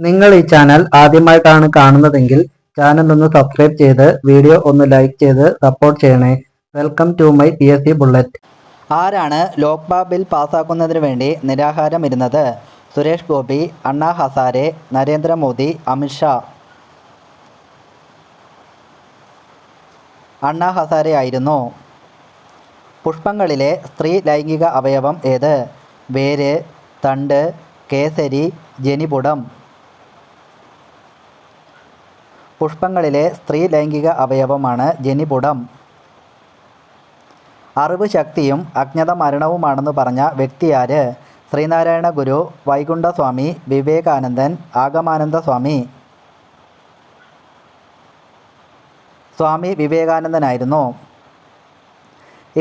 നിങ്ങൾ ഈ ചാനൽ ആദ്യമായിട്ടാണ് കാണുന്നതെങ്കിൽ ചാനൽ ഒന്ന് സബ്സ്ക്രൈബ് ചെയ്ത് വീഡിയോ ഒന്ന് ലൈക്ക് ചെയ്ത് സപ്പോർട്ട് ചെയ്യണേ. Welcome to my PSC bullet. ആരാണ് ലോക്പാൽ ബിൽ പാസ്സാക്കുന്നതിന് വേണ്ടി നിരാഹാരം ഇരുന്നത്? സുരേഷ് ഗോപി, അണ്ണാ ഹസാരെ, നരേന്ദ്രമോദി, അമിത്ഷാ. അണ്ണാ ഹസാരെ ആയിരുന്നു. പുഷ്പങ്ങളിലെ സ്ത്രീ ലൈംഗിക അവയവം ഏത്? വേര്, തണ്ട്, കേസരി, ജനിപുടം. പുഷ്പങ്ങളിലെ സ്ത്രീ ലൈംഗിക അവയവമാണ് ജനിപുടം. അറിവ് ശക്തിയും അജ്ഞത മരണവുമാണെന്ന് പറഞ്ഞ വ്യക്തിയാര്? ശ്രീനാരായണ ഗുരു, വൈകുണ്ഠസ്വാമി, വിവേകാനന്ദൻ, ആഗമാനന്ദ സ്വാമി. സ്വാമി വിവേകാനന്ദനായിരുന്നു.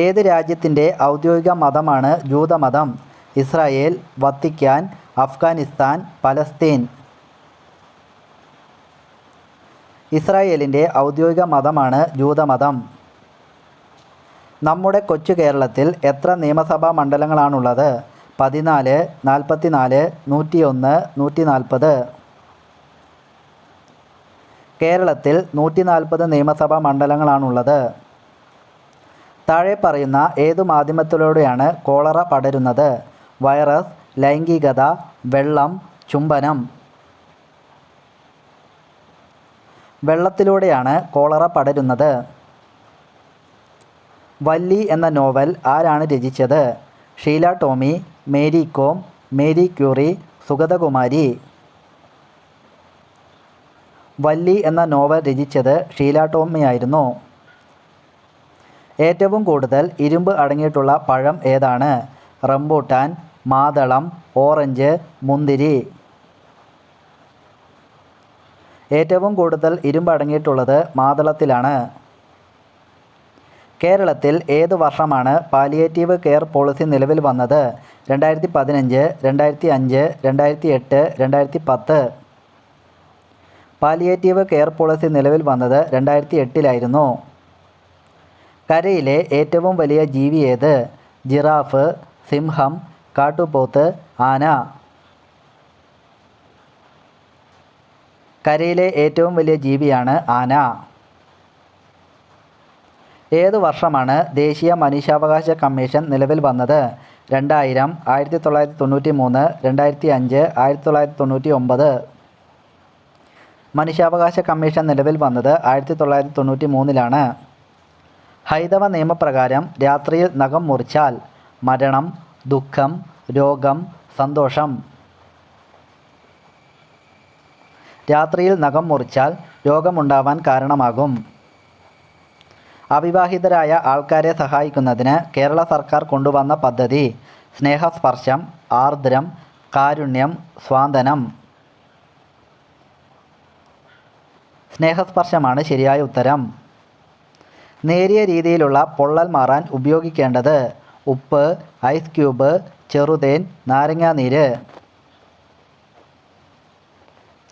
ഏത് രാജ്യത്തിൻ്റെ ഔദ്യോഗിക മതമാണ് ജൂതമതം? Israel, Vatican, Afghanistan, Palestine. ഇസ്രായേലിൻ്റെ ഔദ്യോഗിക മതമാണ് ജൂതമതം. നമ്മുടെ കൊച്ചു കേരളത്തിൽ എത്ര നിയമസഭാ മണ്ഡലങ്ങളാണുള്ളത്? 14, 44, 101, 140. കേരളത്തിൽ 140 നിയമസഭാ മണ്ഡലങ്ങളാണുള്ളത്. താഴെ പറയുന്ന ഏതു മാധ്യമത്തിലൂടെയാണ് കോളറ പടരുന്നത്? വൈറസ്, ലൈംഗികത, വെള്ളം, ചുംബനം. വെള്ളത്തിലൂടെയാണ് കോളറ പടരുന്നത്. വല്ലി എന്ന നോവൽ ആരാണ് രചിച്ചത്? Sheela Tomy, Mary Kom, Mary Curie, Sugathakumari. വല്ലി എന്ന നോവൽ രചിച്ചത് ഷീല ടോമി ആയിരുന്നു. ഏറ്റവും കൂടുതൽ ഇരുമ്പ് അടങ്ങിയിട്ടുള്ള പഴം ഏതാണ്? റംബൂട്ടാൻ, മാതളം, ഓറഞ്ച്, മുന്തിരി. ഏറ്റവും കൂടുതൽ ഇരുമ്പ് അടങ്ങിയിട്ടുള്ളത് മാതളത്തിലാണ്. കേരളത്തിൽ ഏത് വർഷമാണ് പാലിയേറ്റീവ് കെയർ പോളിസി നിലവിൽ വന്നത്? 2015, 2005, 2008, 2010. പാലിയേറ്റീവ് കെയർ പോളിസി നിലവിൽ വന്നത് 2008 കരയിലെ ഏറ്റവും വലിയ ജീവി ഏത്? ജിറാഫ്, സിംഹം, കാട്ടുപോത്ത്, ആന. കരയിലെ ഏറ്റവും വലിയ ജീവിയാണ് ആന. ഏതു വർഷമാണ് ദേശീയ മനുഷ്യാവകാശ കമ്മീഷൻ നിലവിൽ വന്നത്? 2000, 1993, 2005, 1999. മനുഷ്യാവകാശ കമ്മീഷൻ നിലവിൽ വന്നത് 1993. ഹൈന്ദവ നിയമപ്രകാരം രാത്രിയിൽ നഖം മുറിച്ചാൽ മരണം, ദുഃഖം, രോഗം, സന്തോഷം. രാത്രിയിൽ നഖം മുറിച്ചാൽ രോഗമുണ്ടാവാൻ കാരണമാകും. അവിവാഹിതരായ ആൾക്കാരെ സഹായിക്കുന്നതിന് കേരള സർക്കാർ കൊണ്ടുവന്ന പദ്ധതി? സ്നേഹസ്പർശം, ആർദ്രം, കാരുണ്യം, സ്വാന്തനം. സ്നേഹസ്പർശമാണ് ശരിയായ ഉത്തരം. നേരിയ രീതിയിലുള്ള പൊള്ളൽ മാറാൻ ഉപയോഗിക്കേണ്ടത്? ഉപ്പ്, ഐസ് ക്യൂബ്, ചെറുതേൻ, നാരങ്ങാനീര്.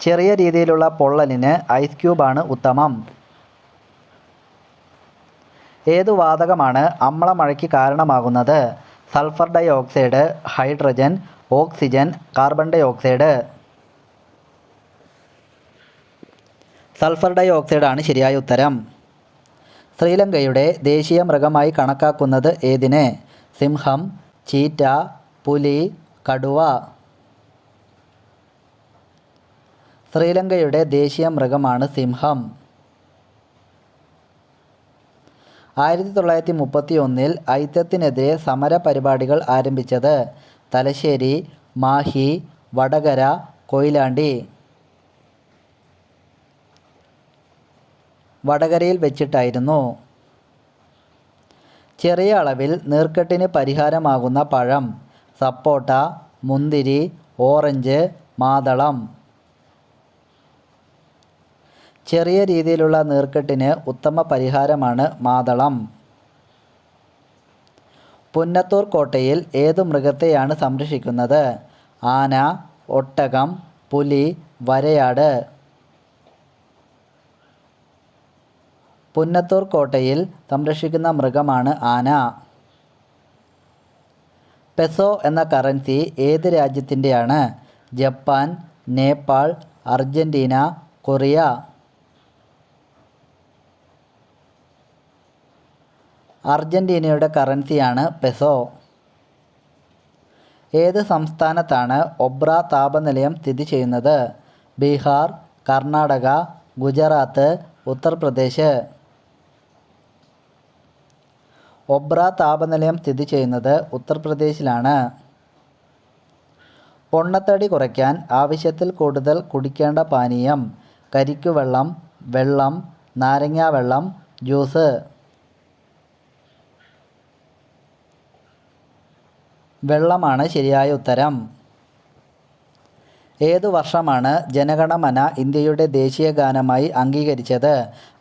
ചെറിയ രീതിയിലുള്ള പൊള്ളലിന് ഐസ് ക്യൂബാണ് ഉത്തമം. ഏതു വാതകമാണ് അമ്ലമഴയ്ക്ക് കാരണമാകുന്നത്? Sulphur dioxide, hydrogen, oxygen, carbon dioxide. Sulphur ഡൈ ഓക്സൈഡാണ് ശരിയായ ഉത്തരം. ശ്രീലങ്കയുടെ ദേശീയ മൃഗമായി കണക്കാക്കുന്നത് ഏതിനെ? സിംഹം, ചീറ്റ, പുലി, കടുവ. ശ്രീലങ്കയുടെ ദേശീയ മൃഗമാണ് സിംഹം. 1931 ഐക്യത്തിനെതിരെ സമര പരിപാടികൾ ആരംഭിച്ചത്? തലശ്ശേരി, മാഹി, വടകര, കൊയിലാണ്ടി. വടകരയിൽ വെച്ചിട്ടായിരുന്നു. ചെറിയ അളവിൽ നീർക്കെട്ടിന് പരിഹാരമാകുന്ന പഴം? സപ്പോട്ട, മുന്തിരി, ഓറഞ്ച്, മാതളം. ചെറിയ രീതിയിലുള്ള നീർക്കെട്ടിന് ഉത്തമ പരിഹാരമാണ് മാതളം. പുന്നത്തൂർ കോട്ടയിൽ ഏതു മൃഗത്തെയാണ് സംരക്ഷിക്കുന്നത്? ആന, ഒട്ടകം, പുലി, വരയാട്. പുന്നത്തൂർ കോട്ടയിൽ സംരക്ഷിക്കുന്ന മൃഗമാണ് ആന. പെസോ എന്ന കറൻസി ഏത് രാജ്യത്തിൻ്റെയാണ്? Japan, Nepal, Argentina, Korea. അർജന്റീനയുടെ കറൻസിയാണ് പെസോ. ഏത് സംസ്ഥാനത്താണ് ഒബ്ര താപനിലയം സ്ഥിതി ചെയ്യുന്നത്? ബീഹാർ, കർണാടക, ഗുജറാത്ത്, ഉത്തർപ്രദേശ്. ഒബ്ര താപനിലയം സ്ഥിതി ചെയ്യുന്നത് ഉത്തർപ്രദേശിലാണ്. പൊണ്ണത്തടി കുറയ്ക്കാൻ ആവശ്യത്തിൽ കൂടുതൽ കുടിക്കേണ്ട പാനീയം? കരിക്കുവെള്ളം, വെള്ളം, നാരങ്ങാവെള്ളം, ജ്യൂസ്. വെള്ളമാണ് ശരിയായ ഉത്തരം. ഏതു വർഷമാണ് ജനഗണമന ഇന്ത്യയുടെ ദേശീയ ഗാനമായി അംഗീകരിച്ചത്?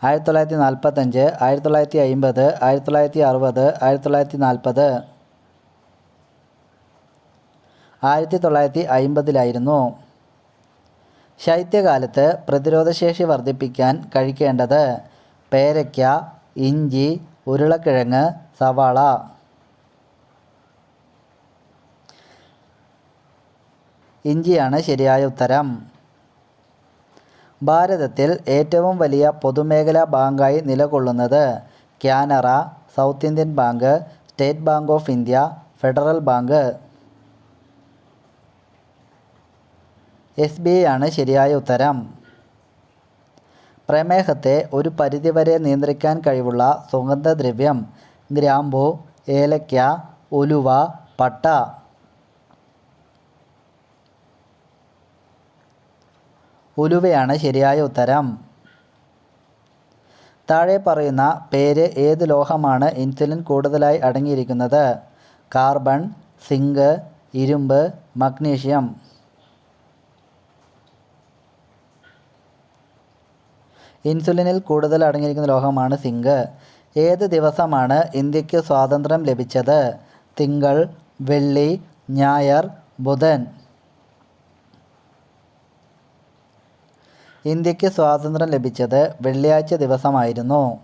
1945, 1950, 1960, 1940. 1950 ശൈത്യകാലത്ത് പ്രതിരോധശേഷി വർദ്ധിപ്പിക്കാൻ കഴിക്കേണ്ടത്? പേരയ്ക്ക, ഇഞ്ചി, ഉരുളക്കിഴങ്ങ്, സവാള. ഇഞ്ചിയാണ് ശരിയായ ഉത്തരം. ഭാരതത്തിൽ ഏറ്റവും വലിയ പൊതുമേഖലാ ബാങ്കായി നിലകൊള്ളുന്നത്? Canara, south Indian bank, state bank of India, federal bank. SBI ആണ് ശരിയായ ഉത്തരം. പ്രമേഹത്തെ ഒരു പരിധിവരെ നിയന്ത്രിക്കാൻ കഴിവുള്ള സുഗന്ധദ്രവ്യം? ഗ്രാമ്പൂ, ഏലയ്ക്ക, ഉലുവ, പട്ട. ഉലുവയാണ് ശരിയായ ഉത്തരം. താഴെ പറയുന്ന പേര് ഏത് ലോഹമാണ് ഇൻസുലിൻ കൂടുതലായി അടങ്ങിയിരിക്കുന്നത്? കാർബൺ, സിങ്ക്, ഇരുമ്പ്, മഗ്നീഷ്യം. ഇൻസുലിനിൽ കൂടുതൽ അടങ്ങിയിരിക്കുന്ന ലോഹമാണ് സിങ്ക്. ഏത് ദിവസമാണ് ഇന്ത്യക്ക് സ്വാതന്ത്ര്യം ലഭിച്ചത്? തിങ്കൾ, വെള്ളി, ഞായർ, ബുധൻ. ഇന്ത്യക്ക് സ്വാതന്ത്ര്യം ലഭിച്ചത് വെള്ളിയാഴ്ച ദിവസമായിരുന്നു.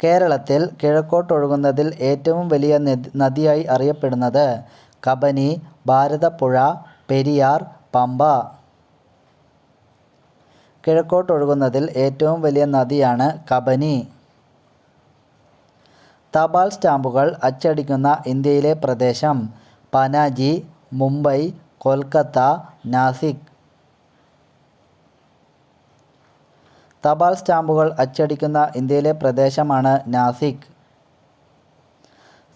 കേരളത്തിൽ കിഴക്കോട്ടൊഴുകുന്നതിൽ ഏറ്റവും വലിയ നദിയായി അറിയപ്പെടുന്നത്? കബനി, ഭാരതപ്പുഴ, പെരിയാർ, പമ്പ. കിഴക്കോട്ടൊഴുകുന്നതിൽ ഏറ്റവും വലിയ നദിയാണ് കബനി. തപാൽ സ്റ്റാമ്പുകൾ അച്ചടിക്കുന്ന ഇന്ത്യയിലെ പ്രദേശം? പനാജി, മുംബൈ, കൊൽക്കത്ത, നാസിക്. തപാൽ സ്റ്റാമ്പുകൾ അച്ചടിക്കുന്ന ഇന്ത്യയിലെ പ്രദേശമാണ് നാസിക്.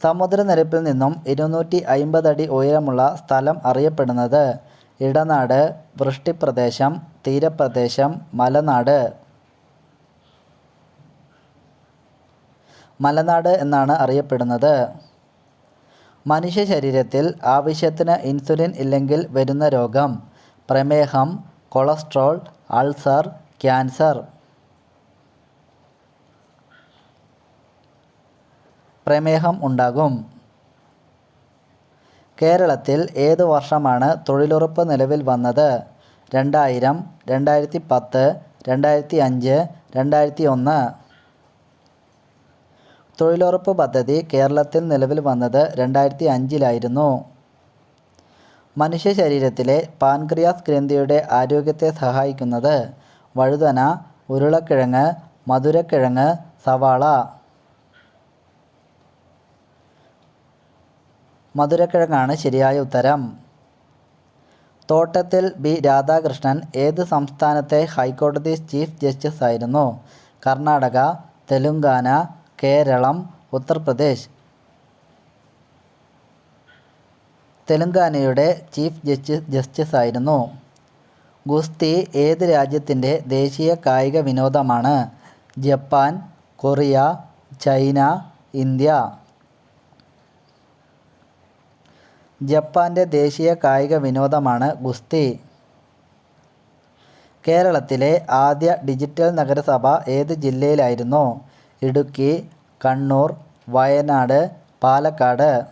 സമുദ്രനിരപ്പിൽ നിന്നും 250 അടി ഉയരമുള്ള സ്ഥലം അറിയപ്പെടുന്നത്? ഇടനാട്, വൃഷ്ടിപ്രദേശം, തീരപ്രദേശം, മലനാട്. മലനാട് എന്നാണ് അറിയപ്പെടുന്നത്. മനുഷ്യ ശരീരത്തിൽ ആവശ്യത്തിന് ഇൻസുലിൻ ഇല്ലെങ്കിൽ വരുന്ന രോഗം? പ്രമേഹം, കൊളസ്ട്രോൾ, അൾസർ, ക്യാൻസർ. പ്രമേഹം ഉണ്ടാകും. കേരളത്തിൽ ഏത് വർഷമാണ് തൊഴിലുറപ്പ് നിലവിൽ വന്നത്? 2000, 2010, 2005, 2001. തൊഴിലുറപ്പ് പദ്ധതി കേരളത്തിൽ നിലവിൽ വന്നത് 2005 മനുഷ്യ ശരീരത്തിലെ പാൻക്രിയാസ് ഗ്രന്ഥിയുടെ ആരോഗ്യത്തെ സഹായിക്കുന്നത്? വഴുതന, ഉരുളക്കിഴങ്ങ്, മധുരക്കിഴങ്ങ്, സവാള. മധുരക്കിഴങ്ങാണ് ശരിയായ ഉത്തരം. തോട്ടത്തിൽ ബി രാധാകൃഷ്ണൻ ഏത് സംസ്ഥാനത്തെ ഹൈക്കോടതി ചീഫ് ജസ്റ്റിസ് ആയിരുന്നു? കർണാടക, തെലുങ്കാന, കേരളം, ഉത്തർപ്രദേശ്. തെലുങ്കാനയുടെ ചീഫ് ജസ്റ്റിസ് ആയിരുന്നു. ഗുസ്തി ഏത് രാജ്യത്തിൻ്റെ ദേശീയ കായിക വിനോദമാണ്? Japan, Korea, China, India. ജപ്പാൻ്റെ ദേശീയ കായിക വിനോദമാണ് ഗുസ്തി. കേരളത്തിലെ ആദ്യ ഡിജിറ്റൽ നഗരസഭ ഏത് ജില്ലയിലായിരുന്നു? ഇടുക്കി, കണ്ണൂർ, വയനാട്, പാലക്കാട്.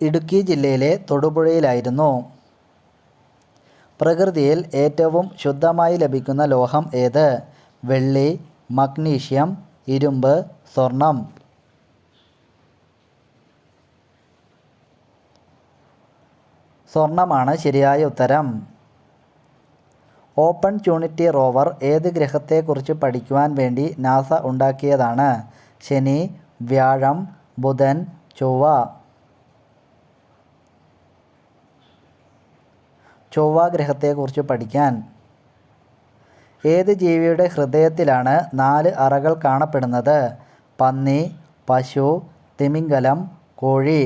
ഇടുക്കി ജില്ലയിലെ തൊടുപുഴയിലായിരുന്നു. പ്രകൃതിയിൽ ഏറ്റവും ശുദ്ധമായി ലഭിക്കുന്ന ലോഹം ഏത്? വെള്ളി, മഗ്നീഷ്യം, ഇരുമ്പ്, സ്വർണം. സ്വർണമാണ് ശരിയായ ഉത്തരം. ഓപ്പൺച്യൂണിറ്റി റോവർ ഏത് ഗ്രഹത്തെക്കുറിച്ച് പഠിക്കുവാൻ വേണ്ടി നാസ ഉണ്ടാക്കിയതാണ്? ശനി, വ്യാഴം, ബുധൻ, ചൊവ്വ. ചൊവ്വ ഗ്രഹത്തെക്കുറിച്ച് പഠിക്കാൻ. ഏത് ജീവിയുടെ ഹൃദയത്തിലാണ് 4 അറകൾ കാണപ്പെടുന്നത്? പന്നി, പശു, തിമിംഗലം, കോഴി.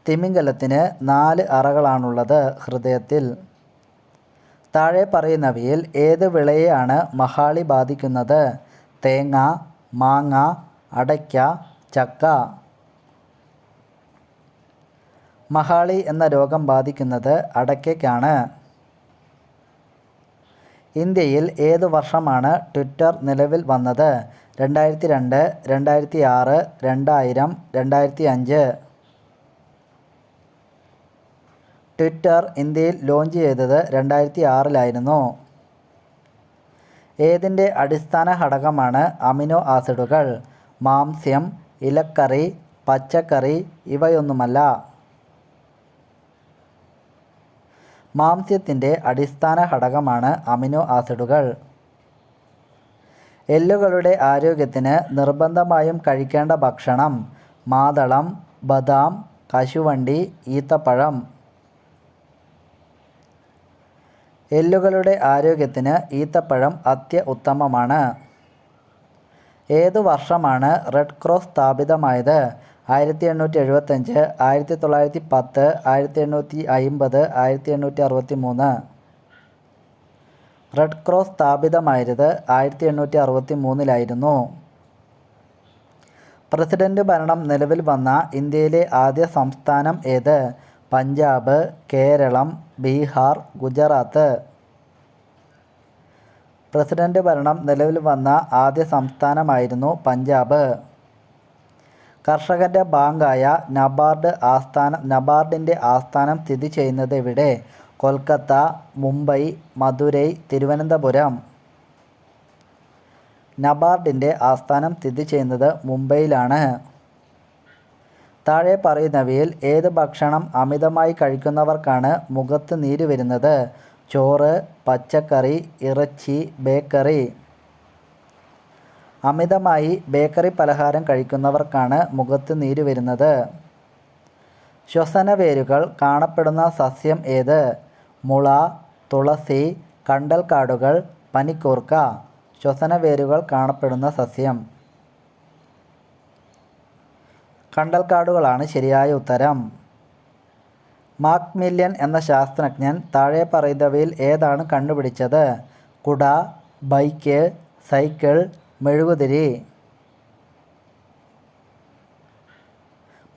തിമിംഗലത്തിന് 4 അറകളാണുള്ളത് ഹൃദയത്തിൽ. താഴെ പറയുന്നവയിൽ ഏത് വിളയെയാണ് മഹാളി ബാധിക്കുന്നത്? തേങ്ങ, മാങ്ങ, അടയ്ക്ക, ചക്ക. മഹാളി എന്ന രോഗം ബാധിക്കുന്നത് അടയ്ക്കയ്ക്കാണ്. ഇന്ത്യയിൽ ഏതു വർഷമാണ് ട്വിറ്റർ നിലവിൽ വന്നത്? 2002, 2006, 2000, 2005. ട്വിറ്റർ ഇന്ത്യയിൽ ലോഞ്ച് ചെയ്തത് 2006-ലായിരുന്നു. ഏതിൻ്റെ അടിസ്ഥാന ഘടകമാണ് അമിനോ ആസിഡുകൾ? മാംസ്യം, ഇലക്കറി, പച്ചക്കറി, ഇവയൊന്നുമല്ല. മാംസ്യത്തിൻ്റെ അടിസ്ഥാന ഘടകമാണ് അമിനോ ആസിഡുകൾ. എല്ലുകളുടെ ആരോഗ്യത്തിന് നിർബന്ധമായും കഴിക്കേണ്ട ഭക്ഷണം? മാതളം, ബദാം, കശുവണ്ടി, ഈത്തപ്പഴം. എല്ലുകളുടെ ആരോഗ്യത്തിന് ഈത്തപ്പഴം അത്യുത്തമമാണ്. ഏതു വർഷമാണ് റെഡ് ക്രോസ് സ്ഥാപിതമായത്? 1875, 1910, 1850, 1863. റെഡ് ക്രോസ് സ്ഥാപിതമായത് 1863-ലായിരുന്നു. പ്രസിഡന്റ് ഭരണം നിലവിൽ വന്ന ഇന്ത്യയിലെ ആദ്യ സംസ്ഥാനം ഏത്? പഞ്ചാബ്, കേരളം, ബീഹാർ, ഗുജറാത്ത്. പ്രസിഡന്റ് ഭരണം നിലവിൽ വന്ന ആദ്യ സംസ്ഥാനമായിരുന്നു പഞ്ചാബ്. കർഷകൻ്റെ ബാങ്കായ നബാർഡിൻ്റെ ആസ്ഥാനം സ്ഥിതി ചെയ്യുന്നത് എവിടെ? കൊൽക്കത്ത, മുംബൈ, മധുരൈ, തിരുവനന്തപുരം. നബാർഡിൻ്റെ ആസ്ഥാനം സ്ഥിതി ചെയ്യുന്നത് മുംബൈയിലാണ്. താഴെ പറയുന്നവയിൽ ഏത് ഭക്ഷണം അമിതമായി കഴിക്കുന്നവർക്കാണ് മുഖത്ത് നീര് വരുന്നത്? ചോറ്, പച്ചക്കറി, ഇറച്ചി, ബേക്കറി. അമിതമായി ബേക്കറി പലഹാരം കഴിക്കുന്നവർക്കാണ് മുഖത്ത് നീര് വരുന്നത്. ശ്വസനവേരുകൾ കാണപ്പെടുന്ന സസ്യം ഏത്? മുള, തുളസി, കണ്ടൽക്കാടുകൾ, പനിക്കൂർക്ക. ശ്വസനവേരുകൾ കാണപ്പെടുന്ന സസ്യം കണ്ടൽക്കാടുകളാണ് ശരിയായ ഉത്തരം. മാക്മില്ലൻ എന്ന ശാസ്ത്രജ്ഞൻ താഴെ പറയുന്നവയിൽ ഏതാണ് കണ്ടുപിടിച്ചത്? കുട, ബൈക്ക്, സൈക്കിൾ, മെഴുകുതിരി.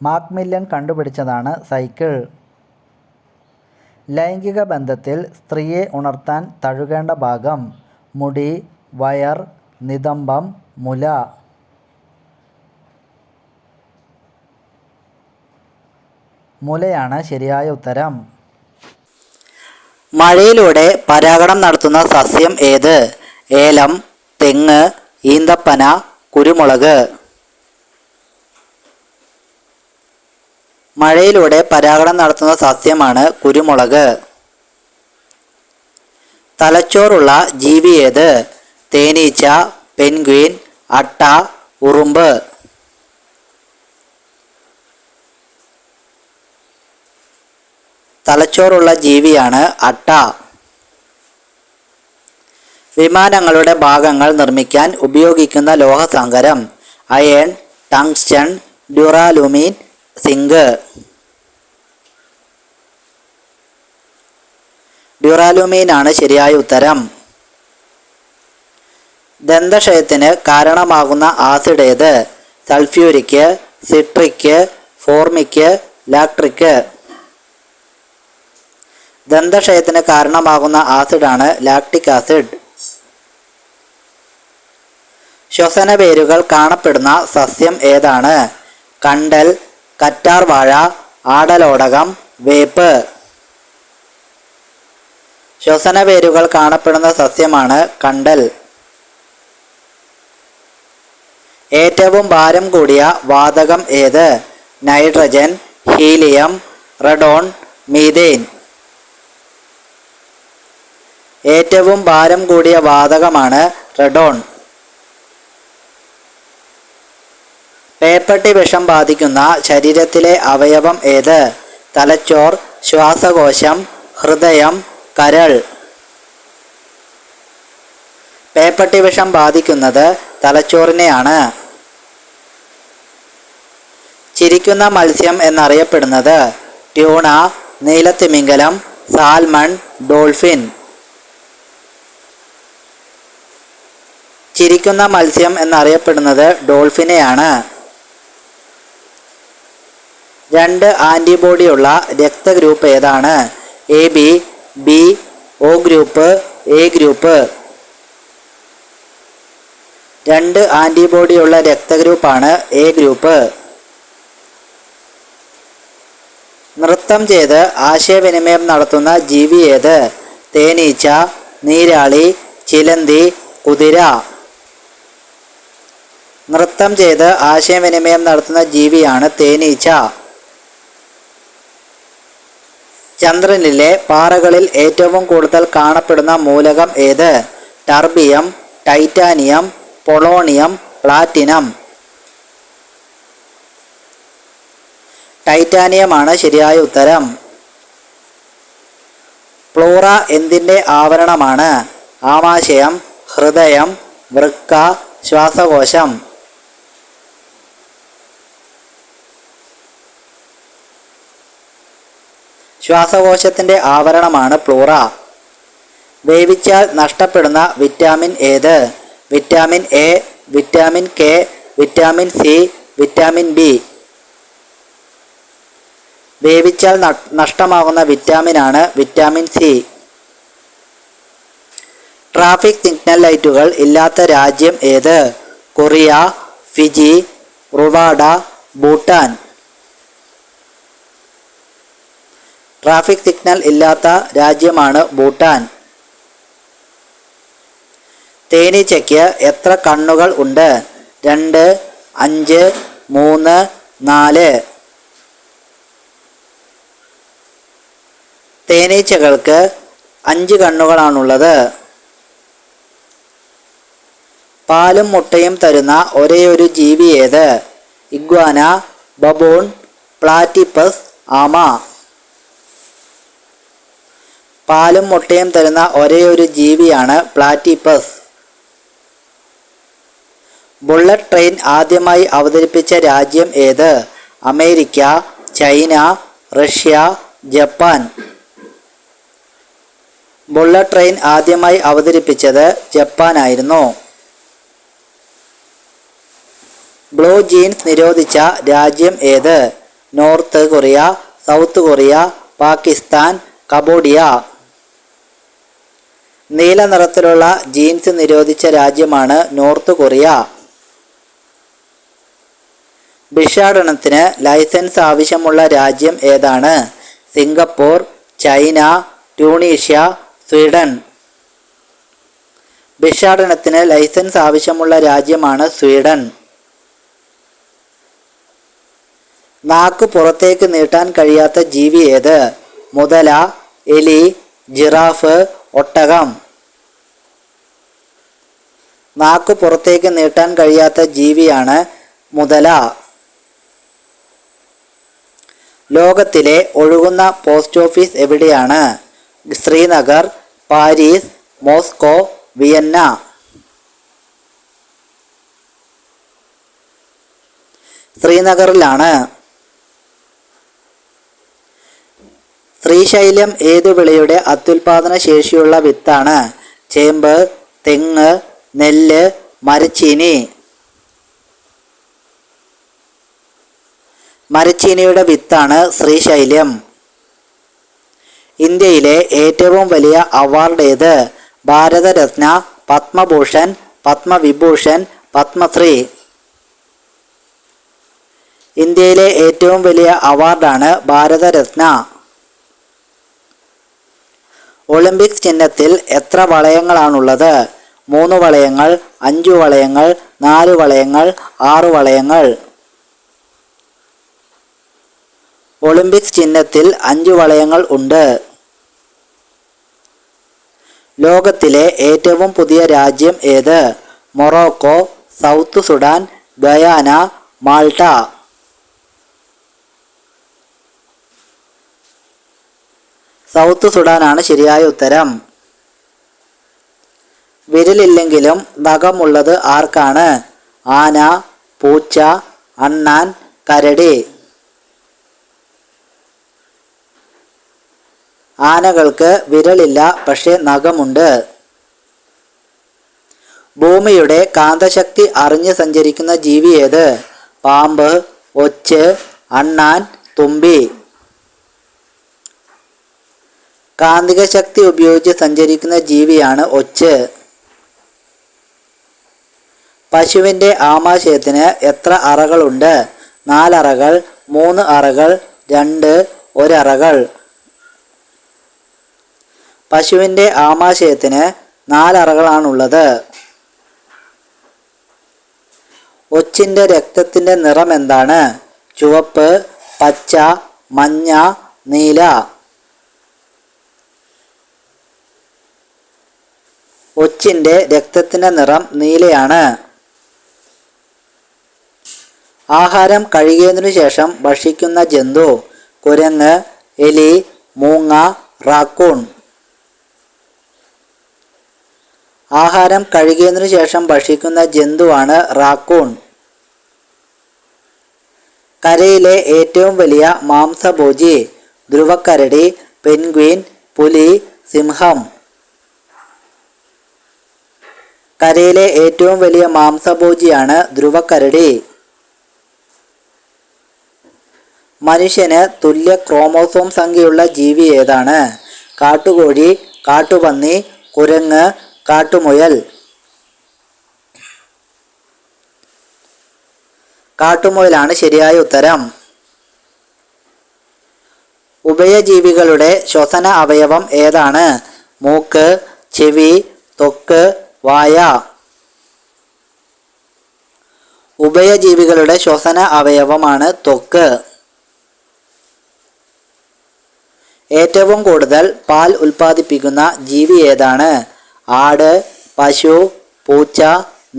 മാക്മില്ലൻ കണ്ടുപിടിച്ചതാണ് സൈക്കിൾ. ലൈംഗിക ബന്ധത്തിൽ സ്ത്രീയെ ഉണർത്താൻ തഴുകേണ്ട ഭാഗം? മുടി, വയർ, നിതംബം, മുല. മുലയാണ് ശരിയായ ഉത്തരം. മഴയിലൂടെ പരാഗണം നടത്തുന്ന സസ്യം ഏത്? ഏലം, തെങ്ങ്, ഈന്തപ്പന, കുരുമുളക്. മഴയിലൂടെ പരാഗണം നടത്തുന്ന സസ്യമാണ് കുരുമുളക്. തലച്ചോറുള്ള ജീവി ഏത്? തേനീച്ച, പെൻഗ്വിൻ, അട്ട, ഉറുമ്പ്. തലച്ചോറുള്ള ജീവിയാണ് അട്ട. വിമാനങ്ങളുടെ ഭാഗങ്ങൾ നിർമ്മിക്കാൻ ഉപയോഗിക്കുന്ന ലോഹസങ്കരം? Iron, tungsten, duralumin, zinc. Duralumin ആണ് ശരിയായ ഉത്തരം. ദന്തക്ഷയത്തിന് കാരണമാകുന്ന ആസിഡ് ഏത്? Sulphuric, citric, formic, lactic. ദന്തക്ഷയത്തിന് കാരണമാകുന്ന ആസിഡാണ് ലാക്റ്റിക് ആസിഡ്. ശ്വസനവേരുകൾ കാണപ്പെടുന്ന സസ്യം ഏതാണ്? കണ്ടൽ, കറ്റാർവാഴ, ആടലോടകം, വേപ്പ്. ശ്വസനവേരുകൾ കാണപ്പെടുന്ന സസ്യമാണ് കണ്ടൽ. ഏറ്റവും ഭാരം കൂടിയ വാതകം ഏത്? Nitrogen, helium, radon, methane. ഏറ്റവും ഭാരം കൂടിയ വാതകമാണ് റഡോൺ. പേപ്പട്ടി വിഷം ബാധിക്കുന്ന ശരീരത്തിലെ അവയവം ഏത്? തലച്ചോർ, ശ്വാസകോശം, ഹൃദയം, കരൾ. പേപ്പട്ടി വിഷം ബാധിക്കുന്നത് തലച്ചോറിനെയാണ്. ചിരിക്കുന്ന മത്സ്യം എന്നറിയപ്പെടുന്നത്? ട്യൂണ, നീലത്തിമിംഗലം, സാൽമൺ, ഡോൾഫിൻ. ചിരിക്കുന്ന മത്സ്യം എന്നറിയപ്പെടുന്നത് ഡോൾഫിനെയാണ്. 2 ആൻറ്റിബോഡിയുള്ള രക്തഗ്രൂപ്പ് ഏതാണ്? AB, B, O group, A group. 2 ആൻറ്റിബോഡിയുള്ള രക്തഗ്രൂപ്പാണ് A group. നൃത്തം ചെയ്ത് ആശയവിനിമയം നടത്തുന്ന ജീവി ഏത്? തേനീച്ച, നീരാളി, ചിലന്തി, കുതിര. നൃത്തം ചെയ്ത് ആശയവിനിമയം നടത്തുന്ന ജീവിയാണ് തേനീച്ച. ചന്ദ്രനിലെ പാറകളിൽ ഏറ്റവും കൂടുതൽ കാണപ്പെടുന്ന മൂലകം ഏത്? ടർബിയം, ടൈറ്റാനിയം, പൊളോണിയം, പ്ലാറ്റിനം. ടൈറ്റാനിയമാണ് ശരിയായ ഉത്തരം. പ്ലൂറ എന്തിൻ്റെ ആവരണമാണ്? ആമാശയം, ഹൃദയം, വൃക്ക, ശ്വാസകോശം. ശ്വാസകോശത്തിൻ്റെ ആവരണമാണ് പ്ലൂറ. വേവിച്ചാൽ നഷ്ടപ്പെടുന്ന വിറ്റാമിൻ ഏത്? Vitamin A, vitamin K, vitamin C, vitamin B. വേവിച്ചാൽ നഷ്ടമാകുന്ന വിറ്റാമിനാണ് വിറ്റാമിൻ സി. ട്രാഫിക് സിഗ്നൽ ലൈറ്റുകൾ ഇല്ലാത്ത രാജ്യം ഏത്? Korea, Fiji, Rwanda, Bhutan. Traffic signal ഇല്ലാത്ത രാജ്യമാണ് ഭൂട്ടാൻ. തേനീച്ചയ്ക്ക് എത്ര കണ്ണുകൾ ഉണ്ട്? 2, 5, 3, 4. തേനീച്ചകൾക്ക് 5 കണ്ണുകളാണുള്ളത്. പാലും മുട്ടയും തരുന്ന ഒരേയൊരു ജീവി ഏത്? ഇഗ്വാന, ബബൂൺ, പ്ലാറ്റിപ്പസ്, ആമ. പാലും മുട്ടയും തരുന്ന ഒരേയൊരു ജീവിയാണ് പ്ലാറ്റിപ്പസ്. ബുള്ളറ്റ് ട്രെയിൻ ആദ്യമായി അവതരിപ്പിച്ച രാജ്യം ഏത്? America, China, Russia, Japan. Bullet train ആദ്യമായി അവതരിപ്പിച്ചത് ജപ്പാനായിരുന്നു. ബ്ലൂ ജീൻസ് നിരോധിച്ച രാജ്യം ഏത്? North Korea, south Korea, Pakistan, Cambodia. നീല നിറത്തിലുള്ള ജീൻസ് നിരോധിച്ച രാജ്യമാണ് നോർത്ത് കൊറിയ. ഭിക്ഷാടനത്തിന് ലൈസൻസ് ആവശ്യമുള്ള രാജ്യം ഏതാണ്? Singapore, China, Tunisia, Sweden. ഭിക്ഷാടനത്തിന് ലൈസൻസ് ആവശ്യമുള്ള രാജ്യമാണ് സ്വീഡൻ. നാക്ക് പുറത്തേക്ക് നീട്ടാൻ കഴിയാത്ത ജീവി ഏത്? മുതല, എലി, ജിറാഫ്, ഒട്ടകം. നാക്ക് പുറത്തേക്ക് നീട്ടാൻ കഴിയാത്ത ജീവിയാണ് മുതല. ലോകത്തിലെ ഒഴുകുന്ന പോസ്റ്റ് ഓഫീസ് എവിടെയാണ്? Srinagar, Paris, Moscow, Vienna. ശ്രീനഗറിലാണ്. ശ്രീശൈലം ഏതു വിളയുടെ അത്യുൽപാദന ശേഷിയുള്ള വിത്താണ്? ചേമ്പ്, തെങ്ങ്, നെല്ല്, മരച്ചീനി. മരച്ചീനിയുടെ വിത്താണ് ശ്രീശൈലം. ഇന്ത്യയിലെ ഏറ്റവും വലിയ അവാർഡ് ഏത്? ഭാരതരത്ന, പത്മഭൂഷൺ, പത്മവിഭൂഷൺ, പത്മശ്രീ. ഇന്ത്യയിലെ ഏറ്റവും വലിയ അവാർഡാണ് ഭാരതരത്ന. ഒളിമ്പിക്സ് ചിഹ്നത്തിൽ എത്ര വളയങ്ങളാണുള്ളത്? 3 വളയങ്ങൾ, 5 വളയങ്ങൾ, 4 വളയങ്ങൾ, 6 വളയങ്ങൾ. ഒളിമ്പിക്സ് ചിഹ്നത്തിൽ 5 വളയങ്ങൾ ഉണ്ട്. ലോകത്തിലെ ഏറ്റവും പുതിയ രാജ്യം ഏത്? Morocco, South Sudan, Guyana, Malta. South സുഡാനാണ് ശരിയായ ഉത്തരം. വിരലില്ലെങ്കിലും നഖമുള്ളത് ആർക്കാണ്? ആന, പൂച്ച, അണ്ണാൻ, കരടി. ആനകൾക്ക് വിരലില്ല, പക്ഷേ നഖമുണ്ട്. ഭൂമിയുടെ കാന്തശക്തി അറിഞ്ഞ് സഞ്ചരിക്കുന്ന ജീവി ഏത്? പാമ്പ്, ഒച്ച്, അണ്ണാൻ, തുമ്പി. കാന്തിക ശക്തി ഉപയോഗിച്ച് സഞ്ചരിക്കുന്ന ജീവിയാണ് ഒച്ച്. പശുവിൻ്റെ ആമാശയത്തിന് എത്ര അറകളുണ്ട്? 4 അറകൾ, 3 അറകൾ, 2, 1 അറകൾ. പശുവിൻ്റെ ആമാശയത്തിന് 4 അറകളാണുള്ളത്. ഒച്ചിൻ്റെ രക്തത്തിൻ്റെ നിറം എന്താണ്? ചുവപ്പ്, പച്ച, മഞ്ഞ, നീല. ഒച്ചിൻ്റെ രക്തത്തിൻ്റെ നിറം നീലയാണ്. ആഹാരം കഴുകിയതിനു ശേഷം ഭക്ഷിക്കുന്ന ജന്തു? കുരങ്ങ്, എലി, മൂങ്ങ, റാക്കൂൺ. ആഹാരം കഴുകിയതിനു ശേഷം ഭക്ഷിക്കുന്ന ജന്തുവാണ് റാക്കൂൺ. കരയിലെ ഏറ്റവും വലിയ മാംസഭോജി? ധ്രുവക്കരടി, പെൻഗ്വിൻ, പുലി, സിംഹം. കരയിലെ ഏറ്റവും വലിയ മാംസഭോജിയാണ് ധ്രുവക്കരടി. മനുഷ്യന് തുല്യ ക്രോമോസോം സംഖ്യയുള്ള ജീവി ഏതാണ്? കാട്ടുകോഴി, കാട്ടുപന്നി, കുരങ്ങ്, കാട്ടുമുയൽ. കാട്ടുമുയലാണ് ശരിയായ ഉത്തരം. ഉഭയജീവികളുടെ ശ്വസന അവയവം ഏതാണ്? മൂക്ക്, ചെവി, ത്വക്ക്, വായ. ഉഭയജീവികളുടെ ശ്വസന അവയവമാണ് ത്വക്ക്. ഏറ്റവും കൂടുതൽ പാൽ ഉൽപ്പാദിപ്പിക്കുന്ന ജീവി ഏതാണ്? ആട്, പശു, പൂച്ച,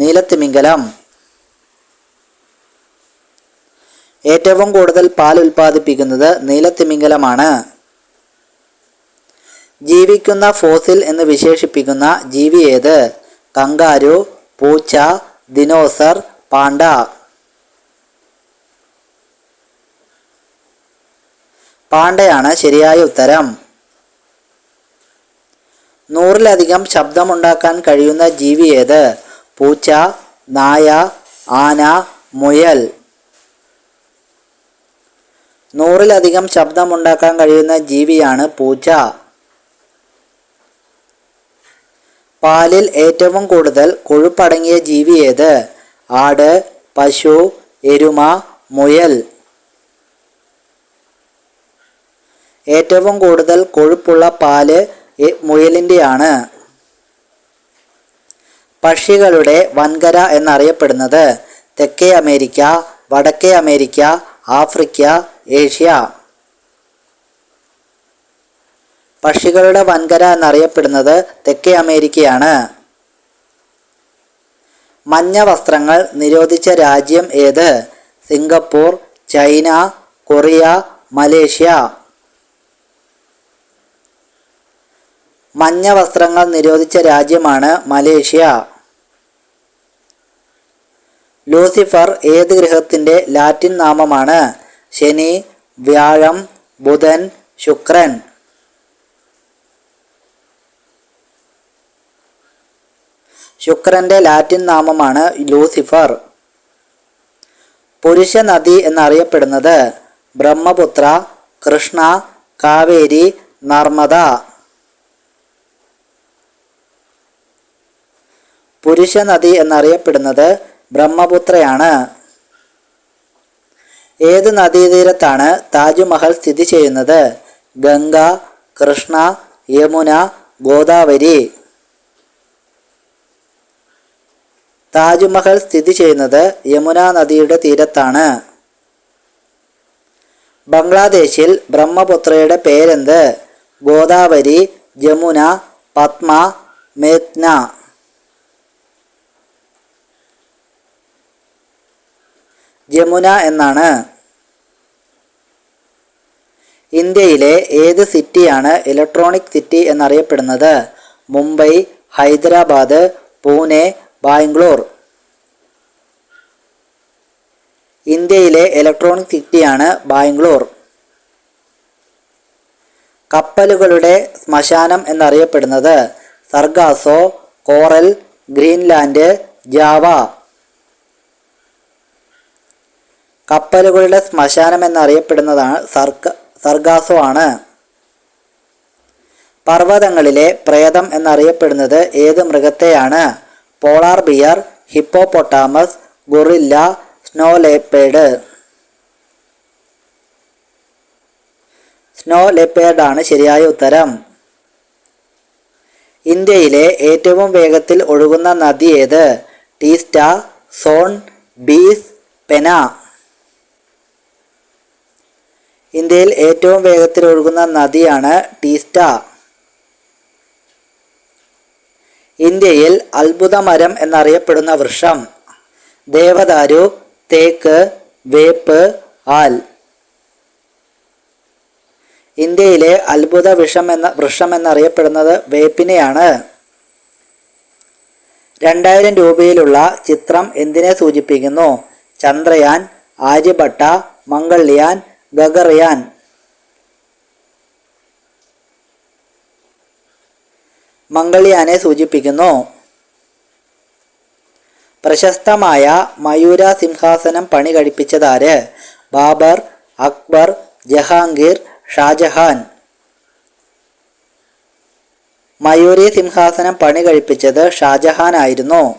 നീലത്തിമിംഗലം. ഏറ്റവും കൂടുതൽ പാൽ ഉൽപ്പാദിപ്പിക്കുന്നത് നീലത്തിമിംഗലമാണ്. ജീവിക്കുന്ന ഫോസിൽ എന്ന് വിശേഷിപ്പിക്കുന്ന ജീവി ഏത്? കങ്കാരു, പൂച്ച, ദിനോസർ, പാണ്ട. പാണ്ടയാണ് ശരിയായ ഉത്തരം. 100-ലധികം ശബ്ദമുണ്ടാക്കാൻ കഴിയുന്ന ജീവി ഏത്? പൂച്ച, നായ, ആന, മുയൽ. 100-ലധികം ശബ്ദമുണ്ടാക്കാൻ കഴിയുന്ന ജീവിയാണ് പൂച്ച. പാലിൽ ഏറ്റവും കൂടുതൽ കൊഴുപ്പടങ്ങിയ ജീവി ഏത്? ആട്, പശു, എരുമ, മുയൽ. ഏറ്റവും കൂടുതൽ കൊഴുപ്പുള്ള പാല് മുയലിൻ്റെയാണ്. പക്ഷികളുടെ വൻകര എന്നറിയപ്പെടുന്നത്? തെക്കേ അമേരിക്ക, വടക്കേ അമേരിക്ക, ആഫ്രിക്ക, ഏഷ്യ. പക്ഷികളുടെ വൻകര എന്നറിയപ്പെടുന്നത് തെക്കേ അമേരിക്കയാണ്. മഞ്ഞ വസ്ത്രങ്ങൾ നിരോധിച്ച രാജ്യം ഏത്? Singapore, China, Korea, Malaysia. മഞ്ഞ വസ്ത്രങ്ങൾ നിരോധിച്ച രാജ്യമാണ് മലേഷ്യ. ലൂസിഫർ ഏത് ഗ്രഹത്തിൻ്റെ ലാറ്റിൻ നാമമാണ്? ശനി, വ്യാഴം, ബുധൻ, ശുക്രൻ. ശുക്രന്റെ ലാറ്റിൻ നാമമാണ് ലൂസിഫർ. പുരുഷ നദി എന്നറിയപ്പെടുന്നത്? ബ്രഹ്മപുത്ര, കൃഷ്ണ, കാവേരി, നർമ്മദ. പുരുഷ നദി എന്നറിയപ്പെടുന്നത് ബ്രഹ്മപുത്രയാണ്. ഏത് നദീതീരത്താണ് താജ്മഹൽ സ്ഥിതി ചെയ്യുന്നത്? ഗംഗ, കൃഷ്ണ, യമുന, ഗോദാവരി. താജ്മഹൽ സ്ഥിതി ചെയ്യുന്നത് യമുന നദിയുടെ തീരത്താണ്. ബംഗ്ലാദേശിൽ ബ്രഹ്മപുത്രയുടെ പേരെന്ത്? ഗോദാവരി, ജമുന, പത്മ, മേഘ്ന. ജമുന എന്നാണ്. ഇന്ത്യയിലെ ഏത് സിറ്റിയാണ് ഇലക്ട്രോണിക് സിറ്റി എന്നറിയപ്പെടുന്നത്? മുംബൈ, ഹൈദരാബാദ്, പൂനെ, ബാംഗ്ലൂർ. ഇന്ത്യയിലെ ഇലക്ട്രോണിക് സിറ്റിയാണ് ബാംഗ്ലൂർ. കപ്പലുകളുടെ ശ്മശാനം എന്നറിയപ്പെടുന്നത്? Sargasso, Coral, Greenland, Java. കപ്പലുകളുടെ ശ്മശാനം എന്നറിയപ്പെടുന്നതാണ് സർഗാസോ ആണ്. പർവ്വതങ്ങളിലെ പ്രേതം എന്നറിയപ്പെടുന്നത് ഏത് മൃഗത്തെയാണ്? Polar bear, hippopotamus, gorilla, snow leopard. Snow leopard ആണ് ശരിയായ ഉത്തരം. ഇന്ത്യയിലെ ഏറ്റവും വേഗത്തിൽ ഒഴുകുന്ന നദി ഏത്? ടീസ്റ്റ, സോൺ, ബീസ്, പെന. ഇന്ത്യയിൽ ഏറ്റവും വേഗത്തിൽ ഒഴുകുന്ന നദിയാണ് ടീസ്റ്റ. ഇന്ത്യയിൽ അത്ഭുതമരം എന്നറിയപ്പെടുന്ന വൃക്ഷം? ദേവദാരു, തേക്ക്, വേപ്പ്, ആൽ. ഇന്ത്യയിലെ അത്ഭുത വൃക്ഷം എന്നറിയപ്പെടുന്നത് വേപ്പിനെയാണ്. 2000 രൂപയിലുള്ള ചിത്രം എന്തിനെ സൂചിപ്പിക്കുന്നു? ചന്ദ്രയാൻ, ആര്യഭട്ട, മംഗൾയാൻ, ഗഗർയാൻ. മംഗൾയാനെ സൂചിപ്പിക്കുന്നു. പ്രശസ്തമായ മയൂര സിംഹാസനം പണി കഴിപ്പിച്ചതാര്? ബാബർ, അക്ബർ, ജഹാംഗീർ, ഷാജഹാൻ. മയൂരി സിംഹാസനം പണി കഴിപ്പിച്ചത് ഷാജഹാൻ ആയിരുന്നു.